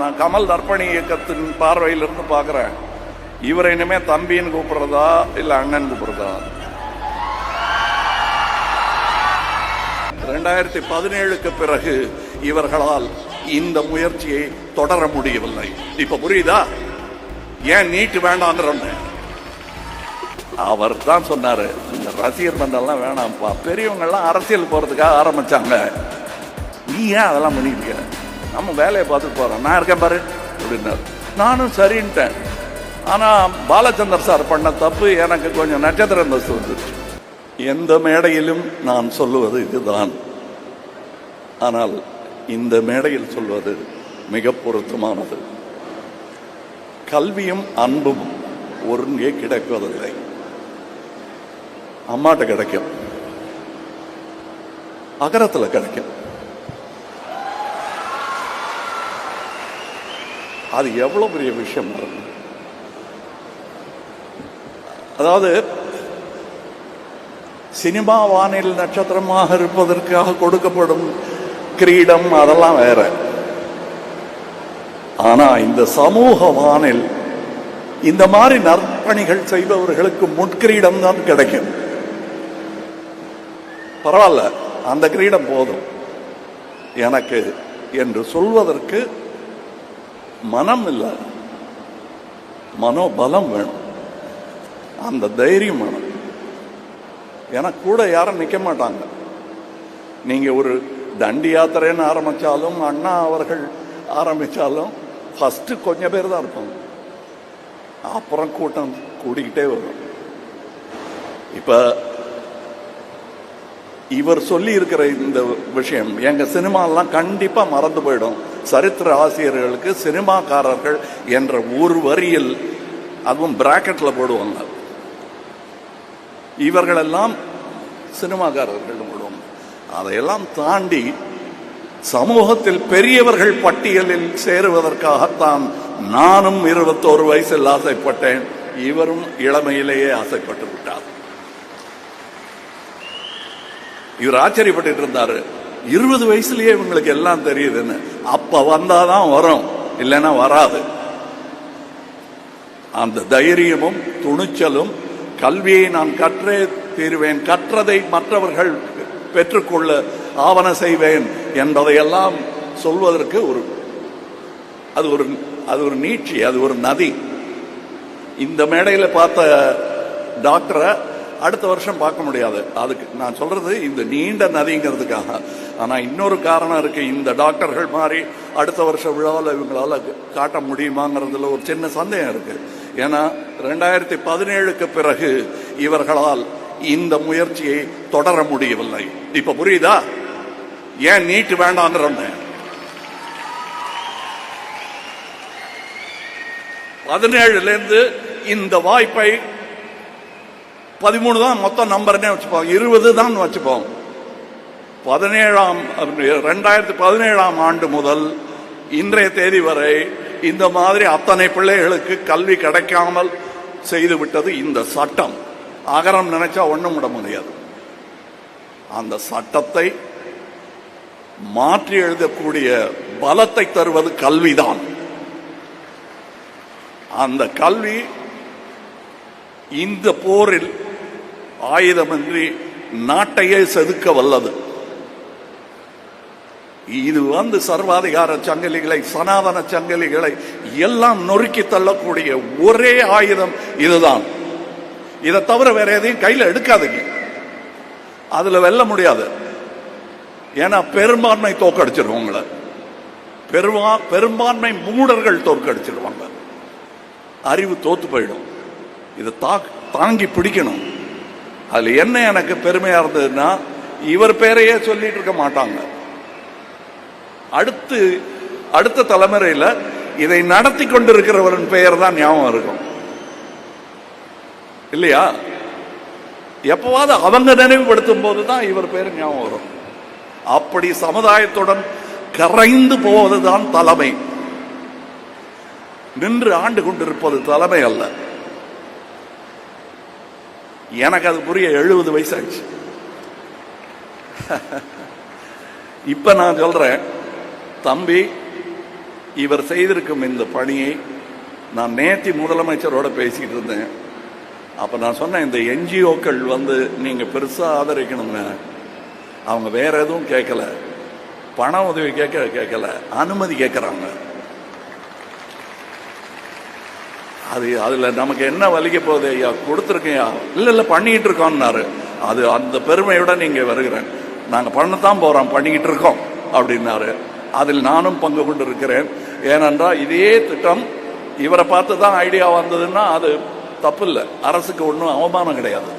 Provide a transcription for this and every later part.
நான் கமல் நற்பணி இயக்கத்தின் பார்வையிலிருந்து பார்க்குறேன். இவரை இனிமே தம்பின்னு கூப்பிடுறதா இல்லை அண்ணன் கூப்பிடுறதா? 2017க்கு பிறகு இவர்களால் இந்த முயற்சியை தொடர முடியவில்லை. இப்ப புரியுதா ஏன் நீட்டு வேண்டாங்கிறோன்னு? அவர் தான் சொன்னாரு, இந்த ரசிகர் மன்றம்லாம் வேணாம்ப்பா, பெரியவங்க எல்லாம் அரசியல் போறதுக்காக ஆரம்பிச்சாங்க, நீ ஏன் அதெல்லாம் பண்ணிட்டு இருக்க, நம்ம வேலையை பார்த்துட்டு போறோம், நான் இருக்கேன் பாரு அப்படின்னாரு. நானும் சரின்ட்டேன். ஆனா பாலச்சந்தர் சார் பண்ண தப்பு எனக்கு கொஞ்சம் நட்சத்திர அந்தஸ்து வந்துருச்சு. எந்த மேடையிலும் நான் சொல்லுவது இதுதான், ஆனால் இந்த மேடையில் சொல்வது மிக பொருத்தமானது. கல்வியும் அன்பும் ஒருங்கே கிடைப்பதில்லை. அம்மாட்ட கிடைக்கும், அகரத்துல கிடைக்கும். அது எவ்வளவு பெரிய விஷயம். அதாவது சினிமா வானில் நட்சத்திரமாக இருப்பதற்காக கொடுக்கப்படும் கிரீடம் அதெல்லாம் வேற. ஆனா இந்த சமூக வானில் இந்த மாதிரி நற்பணிகள் செய்பவர்களுக்கு முட்கிரீடம் தான் கிடைக்கும். பரவாயில்ல, அந்த கிரீடம் போதும் எனக்கு என்று சொல்வதற்கு மனம் இல்லை, மனோபலம் வேணும், அந்த தைரியம் வேணும். எனக்கு கூட யாரும் நிற்க மாட்டாங்க. நீங்க ஒரு தண்டி யாத்திரைன்னு ஆரம்பிச்சாலும், அண்ணா அவர்கள் ஆரம்பிச்சாலும் ஃபர்ஸ்ட் கொஞ்சம் பேர் தான் இருப்பாங்க, அப்புறம் கூட்டம் கூடிக்கிட்டே வரும். இப்ப இவர் சொல்லி இருக்கிற இந்த விஷயம் எங்க சினிமாலாம் கண்டிப்பா மறந்து போயிடும். சரித்திர ஆசிரியர்களுக்கு சினிமாக்காரர்கள் என்ற ஒரு வரியில், அதுவும் பிராக்கெட்ல போடுவாங்க, இவர்களெல்லாம் சினிமாக்காரர்கள் போடுவாங்க. அதையெல்லாம் தாண்டி சமூகத்தில் பெரியவர்கள் பட்டியலில் சேருவதற்காகத்தான் நானும் 21 வயசில் ஆசைப்பட்டேன். இவரும் இளமையிலேயே ஆசைப்பட்டு விட்டார். இவர் ஆச்சரியப்பட்டு இருந்தாரு, 20 வயசுலயே இவங்களுக்கு எல்லாம் தெரியுதுன்னு. அப்ப வந்தாதான் வரும், இல்லைன்னா வராது. அந்த தைரியமும் துணிச்சலும், கல்வியை நான் கற்றே தீருவேன், கற்றதை மற்றவர்கள் பெற்றுக்கொள்ள ஆவண செய்வேன் என்பதையெல்லாம் சொல்வதற்கு அது ஒரு நீட்சி, அது ஒரு நதி. இந்த மேடையில் பார்த்த டாக்டரை அடுத்த வருஷம் பார்க்க முடியாது. அதுக்கு நான் சொல்றது இந்த நீண்ட நதிங்கிறதுக்காக. ஆனா இன்னொரு காரணம் இருக்கு, இந்த டாக்டர்கள் மாதிரி அடுத்த வருஷ விழாவில் இவங்களால காட்ட முடியுமாங்கிறதுல ஒரு சின்ன சந்தேகம் இருக்கு. ஏன்னா 2017க்கு பிறகு இவர்களால் இந்த முயற்சியை தொடர முடியவில்லை. இப்ப புரியுதா ஏன் நீட்டு வேண்டாங்கிறோன்னு? 17லேருந்து இந்த வாய்ப்பை 13 தான் மொத்தம் நம்பர்னே வச்சுப்போம், 20 தான் வச்சுப்போம். 2017ஆம் ஆண்டு முதல் இன்றைய தேதி வரை இந்த மாதிரி அத்தனை பிள்ளைகளுக்கு கல்வி கிடைக்காமல் செய்து விட்டது இந்த சட்டம். அகரம் நினைச்சா ஒண்ணும் விட முடியாது. அந்த சட்டத்தை மாற்றி எழுதக்கூடிய பலத்தை தருவது கல்விதான். அந்த கல்வி இந்த போரில் ஆயுதமின்றி நாட்டையே செதுக்க வல்லது. இது சர்வாதிகார சங்கிலிகளை, சனாதன சங்கிலிகளை எல்லாம் நொறுக்கி தள்ளக்கூடிய ஒரே ஆயுதம் இதுதான். இதை தவிர வேற எதையும் கையில் எடுக்காதீங்க, அதுல வெல்ல முடியாது. ஏன்னா பெரும்பான்மை தோக்கடிச்சிருவாங்க, பெரும்பான்மை மூடர்கள் தோற்கடிச்சிருவாங்க, அறிவு தோத்து போயிடும். இதை தாங்கி பிடிக்கணும். அதுல என்ன எனக்கு பெருமையா இருந்ததுன்னா, இவர் பேரையே சொல்லிட்டு இருக்க மாட்டாங்க. அடுத்த தலைமுறையில் இதை நடத்தி கொண்டிருக்கிறவரின் பெயர் தான் ஞாபகம் இருக்கும், இல்லையா? எப்பவாவது அவங்க நினைவுபடுத்தும் போதுதான் இவர் பேர் ஞாபகம் வரும். அப்படி சமுதாயத்துடன் கரைந்து போவதுதான் தலைமை. நின்று ஆண்டு கொண்டிருப்பது தலைமை அல்ல. எனக்கு அது புரிய 70 வயசு ஆயிடுச்சு. இப்ப நான் சொல்றேன், தம்பி இவர் செய்திருக்கும் இந்த பணியை நான் நேத்தி முதலமைச்சரோட பேசிட்டு இருந்தேன். அப்ப நான் சொன்னேன், இந்த என்ஜிஓக்கள் நீங்க பெருசா ஆதரிக்கணுங்க. அவங்க வேற எதுவும் கேட்கல, பண உதவி கேட்கல, அனுமதி கேட்கறாங்க. அதுல நமக்கு என்ன வலிக்க போகுது? ஐயா கொடுத்துருக்கையா? இல்ல பண்ணிட்டு இருக்கோம்னாரு. அது அந்த பெருமையோட நீங்க வருகிறேன், நாங்க பண்ணத்தான் போறோம், பண்ணிக்கிட்டு இருக்கோம் அப்படின்னாரு. அதில் நானும் பங்கு கொண்டு இருக்கிறேன். ஏனென்றால் இதே திட்டம் இவரை பார்த்து தான் ஐடியா வந்ததுன்னா அது தப்பு இல்லை, அரசுக்கு ஒன்றும் அவமானம் கிடையாது.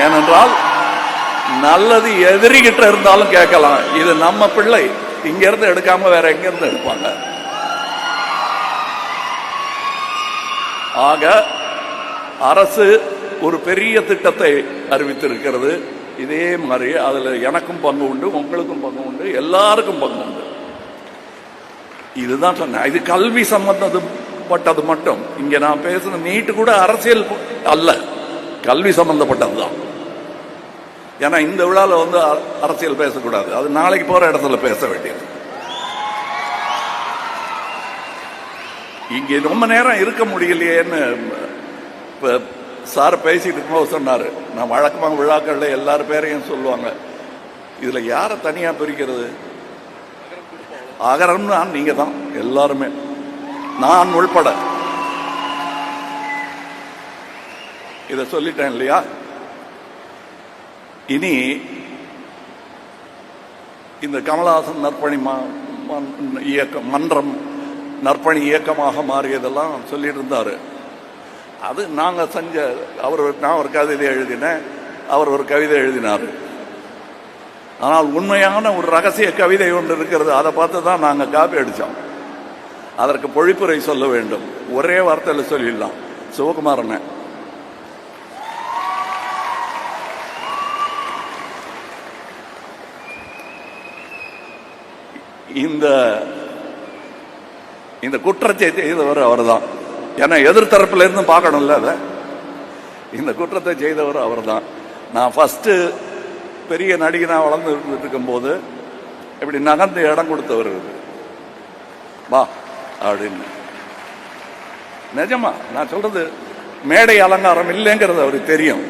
ஏனென்றால் நல்லது எதிரிகிட்ட இருந்தாலும் கேட்கலாம், இது நம்ம பிள்ளை, இங்க இருந்து எடுக்காம வேற எங்க இருந்து எடுப்பாங்க. ஆக அரசு ஒரு பெரிய திட்டத்தை அறிவித்திருக்கிறது. இதே மாதிரி அதுல எனக்கும் பங்கு உண்டு, உங்களுக்கும் பங்கு உண்டு, எல்லாருக்கும் பங்கு உண்டு. இதுதான் சொன்னேன். இது கல்வி சம்பந்தப்பட்டது மட்டும். இங்க நான் பேசுன நீட்டு கூட அரசியல் அல்ல, கல்வி சம்பந்தப்பட்டதுதான். ஏன்னா இந்த விழாவில் அரசியல் பேசக்கூடாது, அது நாளைக்கு போற இடத்துல பேச வேண்டியது. இங்க ரொம்ப நேரம் இருக்க முடியலையேன்னு சார் பேசிட்டு இருக்கும்போது சொன்னாரு. நான் வழக்கமாக விழாக்கள்ல எல்லாரும் பேரையும் சொல்லுவாங்க, இதுல யாரை தனியா பிரிக்கிறது? அகரம்னா நீங்க தான், எல்லாருமே, நான் உள்பட. இத சொல்லிட்டேன் இல்லையா? இனி இந்த கமலஹாசன் நற்பணி இயக்கம் மன்றம் நற்பணி இயக்கமாக மாறியதெல்லாம் சொல்லிட்டு இருந்தாரு. அது நாங்க செஞ்ச, நான் ஒரு கவிதை எழுதினேன், அவர் ஒரு கவிதை எழுதினார். ஆனால் உண்மையான ஒரு ரகசிய கவிதை ஒன்று இருக்கிறது, அதை பார்த்து தான் நாங்க காப்பி அடிச்சோம். அதற்கு பொழிப்புரை சொல்ல வேண்டும், ஒரே வார்த்தையில் சொல்லிடலாம். சிவகுமாரன் இந்த குற்றத்தை செய்தவர் அவர் தான். ஏன்னா எதிர்த்தரப்புல இருந்து பார்க்கணும்ல, அத இந்த குற்றத்தை செய்தவர் அவர் தான். நான் ஃபர்ஸ்ட் பெரிய நடிகனா வளர்ந்து இருக்கும் போது இப்படி நகர்ந்து இடம் கொடுத்தவர், வா அப்படின்னு. நிஜமா நான் சொல்றது மேடை அலங்காரம் இல்லைங்கிறது அவருக்கு தெரியும்.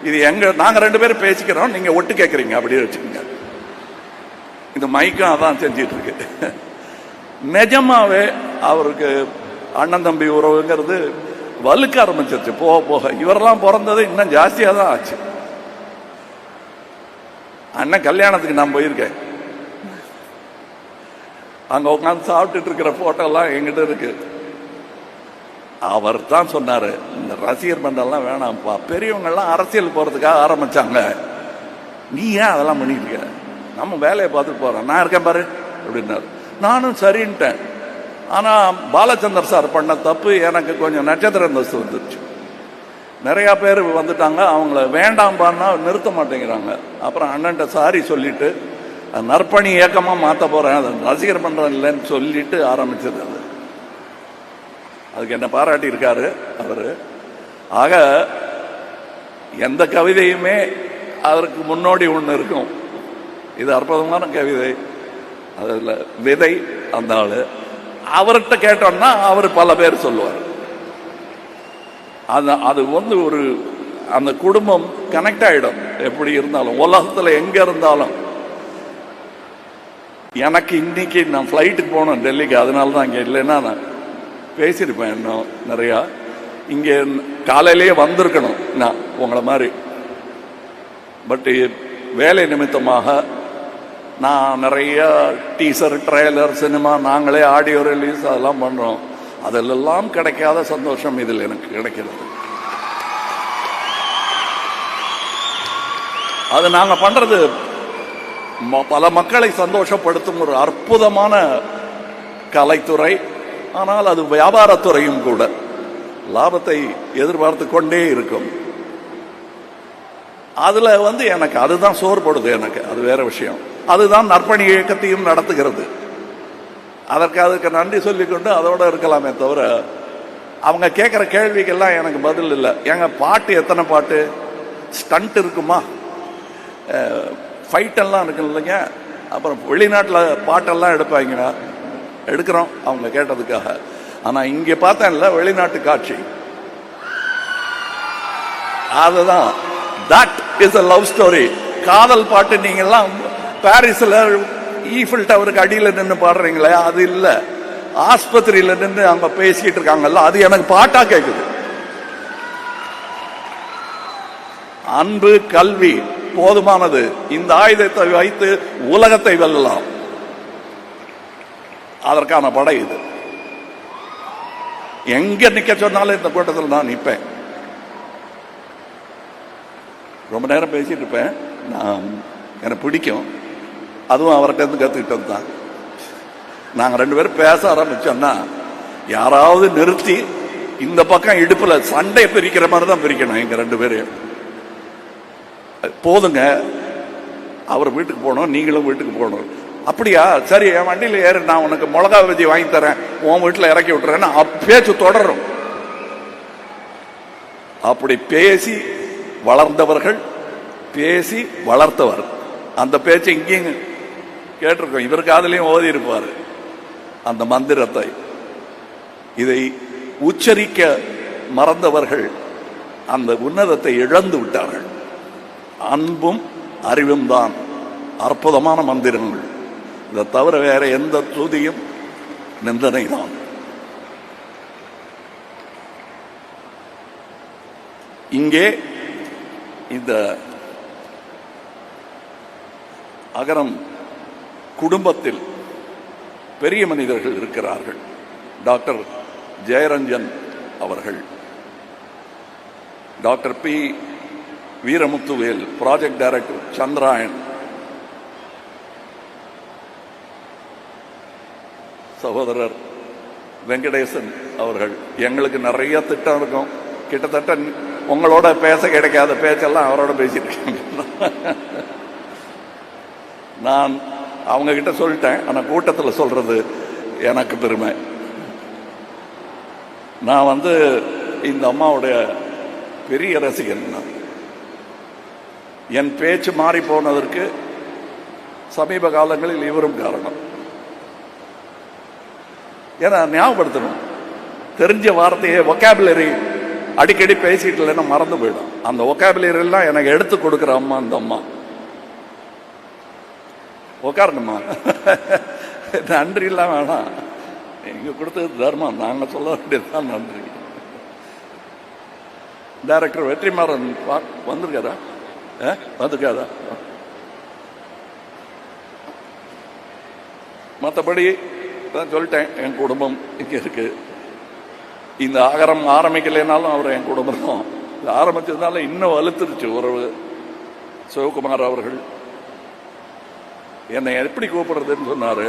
இது நாங்க 2 பேரும் பேசிக்கிறோம், நீங்க ஒட்டு கேட்கறீங்க, அப்படியே வச்சுக்கோங்க. இந்த மைக்கம் அதான் செஞ்சிட்டு இருக்கு. நிஜமாவே அவருக்கு அண்ணன் தம்பி உறவுங்கிறது வலுக்க ஆரம்பிச்சிருச்சு போக போக. இவரெல்லாம் பிறந்தது இன்னும் ஜாஸ்தியா தான் ஆச்சு. அண்ணன் கல்யாணத்துக்கு நான் போயிருக்கேன், அங்க உட்காந்து சாப்பிட்டுட்டு இருக்கிற போட்டோ எல்லாம் எங்கிட்ட இருக்கு. அவர் தான் சொன்னாரு, இந்த ரசிகர் மன்றம்லாம் வேணாம்ப்பா, பெரியவங்க எல்லாம் அரசியல் போறதுக்காக ஆரம்பிச்சாங்க, நீ ஏன் அதெல்லாம் பண்ணிட்டு இருக்க, நம்ம வேலையை பார்த்துட்டு போறோம், நான் இருக்கேன் பாரு அப்படின்னாரு. நானும் சரின்ட்டேன். ஆனா பாலச்சந்தர் சார் பண்ண தப்பு, எனக்கு கொஞ்சம் நட்சத்திர அந்தஸ்து வந்துருச்சு. நிறைய பேர் வந்துட்டாங்க, அவங்கள வேண்டாம்பான்னா நிறுத்த மாட்டேங்கிறாங்க. அப்புறம் அண்ணன்ட்ட சாரி சொல்லிட்டு நற்பணி இயக்கமா மாற்ற போறேன், அது ரசிகர் மன்றம் இல்லைன்னு சொல்லிட்டு ஆரம்பிச்சது. அது அதுக்கு என்ன பாராட்டி இருக்காரு அவரு. ஆக எந்த கவிதையுமே அதற்கு முன்னோடி ஒன்று இருக்கும். இது அற்புதமான கவிதை, அதுல விதை அந்த ஆளு. அவர்கிட்ட கேட்டோம்னா அவர் பல பேர் சொல்லுவார். அது ஒரு அந்த குடும்பம் கனெக்ட் ஆயிடும். எப்படி இருந்தாலும் உலகத்துல எங்க இருந்தாலும். எனக்கு இன்னைக்கு நான் பிளைட்டுக்கு போனோம் டெல்லிக்கு, அதனால தான் இங்க இல்லைன்னா நான் பேசியிருப்பேன் இன்னும் நிறையா. இங்க காலையிலேயே வந்திருக்கணும் நான் உங்களை மாதிரி. பட் வேலை நிமித்தமாக நான் நிறைய டீசர், ட்ரெய்லர், சினிமா, நாங்களே ஆடியோ ரிலீஸ் அதெல்லாம் பண்றோம். அதிலெல்லாம் கிடைக்காத சந்தோஷம் இதில் எனக்கு கிடைக்கிறது. அது நாங்க பண்றது பல மக்களை சந்தோஷப்படுத்தும் ஒரு அற்புதமான கலைத்துறை. ஆனால் அது வியாபாரத்துறையும் கூட, லாபத்தை எதிர்பார்த்து கொண்டே இருக்கும். அதுல எனக்கு அதுதான் சோர்படுது. எனக்கு அது வேற விஷயம். அதுதான் நற்பணி இயக்கத்தையும் நடத்துகிறது. அதுக்கு நன்றி சொல்லிக்கொண்டு அதோட இருக்கலாமே தவிர, அவங்க கேட்கிற கேள்விக்கெல்லாம் எனக்கு பதில் இல்லை. எங்க பாட்டு எத்தனை பாட்டு, ஸ்டண்ட் இருக்குமா, ஃபைட் எல்லாம் இருக்கு இல்லைங்க, அப்புறம் வெளிநாட்டில் பாட்டெல்லாம் எடுப்பாங்க, எடுக்கிறோம் அவங்க கேட்டதுக்காக. ஆனால் இங்கே பார்த்தேன்ல வெளிநாட்டு காட்சி, அதுதான் that is a love story. காதல் பாட்டு நீங்கெல்லாம் பாரிஸில் ஈஃபில் டவருக்கு அடியில் நின்று பாடுறீங்களே, அது இல்லை. ஆஸ்பத்திரியில் நின்று அவங்க பேசிட்டு இருக்காங்கல்ல, அது எனக்கு பாட்டா கேட்குது. அன்பு கல்வி போதுமானது, இந்த ஆயுதத்தை வைத்து உலகத்தை வெல்லலாம். அதற்கான படை இது. எங்க நிக்க சொன்னாலும் இந்த கூட்டத்தில் நான் நிற்பேன். ரொம்ப நேரம் பேசிட்டு இருப்பேன். நான் எனக்கு பிடிக்கும், அதுவும் அவர்கிட்ட இருந்து கத்துக்கிட்டது தான். நாங்கள் 2 பேரும் பேச ஆரம்பிச்சோம்னா யாராவது நிறுத்தி இந்த பக்கம் இடுப்புல சண்டை பிரிக்கிற மாதிரி தான் பிரிக்கணும். எங்க 2 பேரையும் போதுங்க, அவர் வீட்டுக்கு போகணும், நீங்களும் வீட்டுக்கு போகணும். அப்படியா, சரி, என் வண்டியில் ஏறு, நான் உனக்கு மிளகா பஜ்ஜி வாங்கி தரேன், உன் வீட்டில் இறக்கி விட்டுறேன்னு பேச்சு தொடரும். அப்படி பேசி வளர்ந்தவர்கள், பேசி வளர்த்தவர். அந்த பேச்சு இங்கேயும் கேட்டிருக்கோம், இவர் காதலையும் ஓதி இருப்பார் அந்த மந்திரத்தை. இதை உச்சரிக்க மறந்தவர்கள் அந்த உன்னதத்தை இழந்து விட்டார்கள். அன்பும் அறிவும் தான் அற்புதமான மந்திரங்கள். இதை தவிர வேற எந்த துதியும் நிந்தனை தான். இங்கே இந்த அகரம் குடும்பத்தில் பெரிய மனிதர்கள் இருக்கிறார்கள். டாக்டர் ஜெயரஞ்சன் அவர்கள், doctor P Veeramuthuvel, project director Chandrayaan, சகோதரர் வெங்கடேசன் அவர்கள். எங்களுக்கு நிறைய திட்டம் இருக்கும். கிட்டத்தட்ட உங்களோட பேச கிடைக்காத பேச்செல்லாம் அவரோட பேசிட்டு இருக்காங்க. நான் அவங்க கிட்ட சொல்லிட்டேன், ஆனால் கூட்டத்தில் சொல்றது எனக்கு பெருமை. நான் இந்த அம்மாவுடைய பெரிய ரசிகன். என் பேச்சு மாறி போனதற்கு சமீப காலங்களில் இவரும் காரணம். ஏன்னா ஞாபகப்படுத்தணும், தெரிஞ்ச வார்த்தையை ஒகாபுலரி அடிக்கடி பேசிட்டு இல்லைன்னா மறந்து போயிடும். அந்த ஒகாபுலரி எல்லாம் எனக்கு எடுத்து கொடுக்குற அம்மா இந்த அம்மா. உட்காரணுமா, நன்றி இல்லாம வேணாம், நீங்க கொடுத்தது தர்மம், நாங்க சொல்ல வேண்டியதுதான் நன்றி. டைரக்டர் வெற்றிமாறன் வந்திருக்காரா? வந்துருக்காரா? மற்றபடி சொல்லிட்டேன், என் குடும்பம் இங்க இருக்கு. இந்த அகரம் ஆரம்பிக்கலைனாலும் அவர் என் குடும்பம் தான். ஆரம்பிச்சதுனால இன்னும் வலுத்துருச்சு உறவு. சிவகுமார் அவர்கள் என்னை எப்படி கூப்பிடுறதுன்னு சொன்னாரு,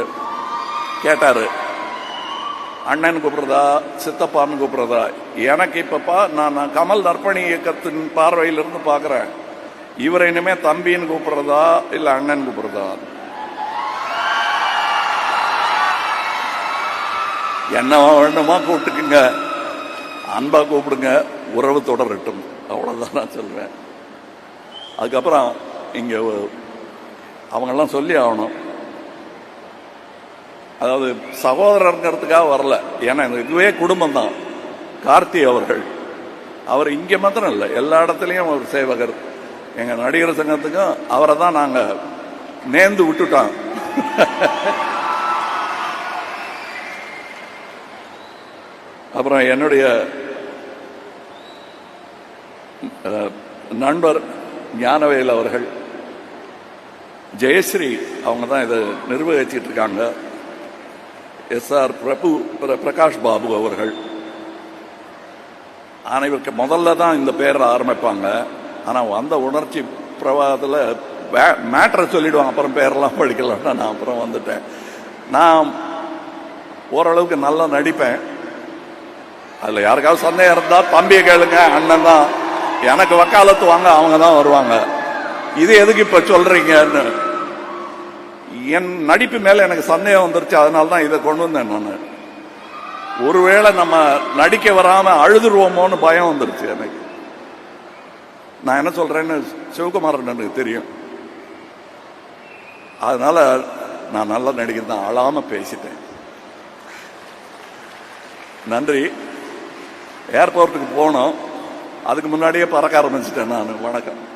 கேட்டாரு, அண்ணன் கூப்பிடுறதா சித்தப்பான்னு கூப்பிடுறதா. எனக்கு இப்பப்பா நான் கமல் நற்பணி இயக்கத்தின் பார்வையிலிருந்து பாக்குறேன், இவரை இனிமே தம்பின்னு கூப்பிடுறதா இல்ல அண்ணன் கூப்பிடுறதா. என்ன வேணுமா கூப்பிட்டுக்குங்க, அன்பா கூப்பிடுங்க, உறவு தொடரட்டும், அவ்வளவுதான் நான் சொல்வேன். அதுக்கப்புறம் இங்க அவங்கெல்லாம் சொல்லி ஆகணும். அதாவது சகோதரருங்கிறதுக்காக வரல, ஏன்னா இதுவே குடும்பம் தான். கார்த்தி அவர்கள், அவர் இங்க மாத்திரம் இல்லை, எல்லா இடத்துலையும் அவர் சேவகர். எங்க நடிகர் சங்கத்துக்கும் அவரை தான் நாங்க நேர்ந்து விட்டுட்டோம். அப்புறம் என்னுடைய நண்பர் ஞானவேல் அவர்கள், ஜெயஸ்ரீ அவங்க தான் இதை நிர்வகிச்சிட்டு இருக்காங்க. SR பிரகாஷ் பாபு அவர்கள், அனைவருக்கு முதல்ல தான் இந்த பேரில் ஆரம்பிப்பாங்க. ஆனால் வந்த உணர்ச்சி பிரவாகத்தில் மேட்டரை சொல்லிடுவாங்க, அப்புறம் பேரெல்லாம் படிக்கலாம்னா நான் அப்புறம் வந்துட்டேன். நான் ஓரளவுக்கு நல்லா நடிப்பேன். அதில் யாருக்காவது சந்தேகம் இருந்தால் தம்பியை கேளுங்க, அண்ணன் தான் எனக்கு வக்காலத்து வாங்க, அவங்க தான் வருவாங்க. இது எதுக்கு இப்ப சொல்றீங்கன்னு என் நடிப்பு மேல எனக்கு சந்தேகம் வந்துருச்சு. அதனால தான் இதை கொண்டு வந்தேன். நான் ஒருவேளை நம்ம நடிக்க வராம அழுதுருவோமோன்னு பயம் வந்துருச்சு எனக்கு. நான் என்ன சொல்றேன்னு சிவகுமாரன் எனக்கு தெரியும். அதனால நான் நல்ல நடிகர் தான், அழாம பேசிட்டேன். நன்றி. ஏர்போர்ட்டுக்கு போனோம், அதுக்கு முன்னாடியே பறக்க ஆரம்பிச்சிட்டேன் நான். வணக்கம்.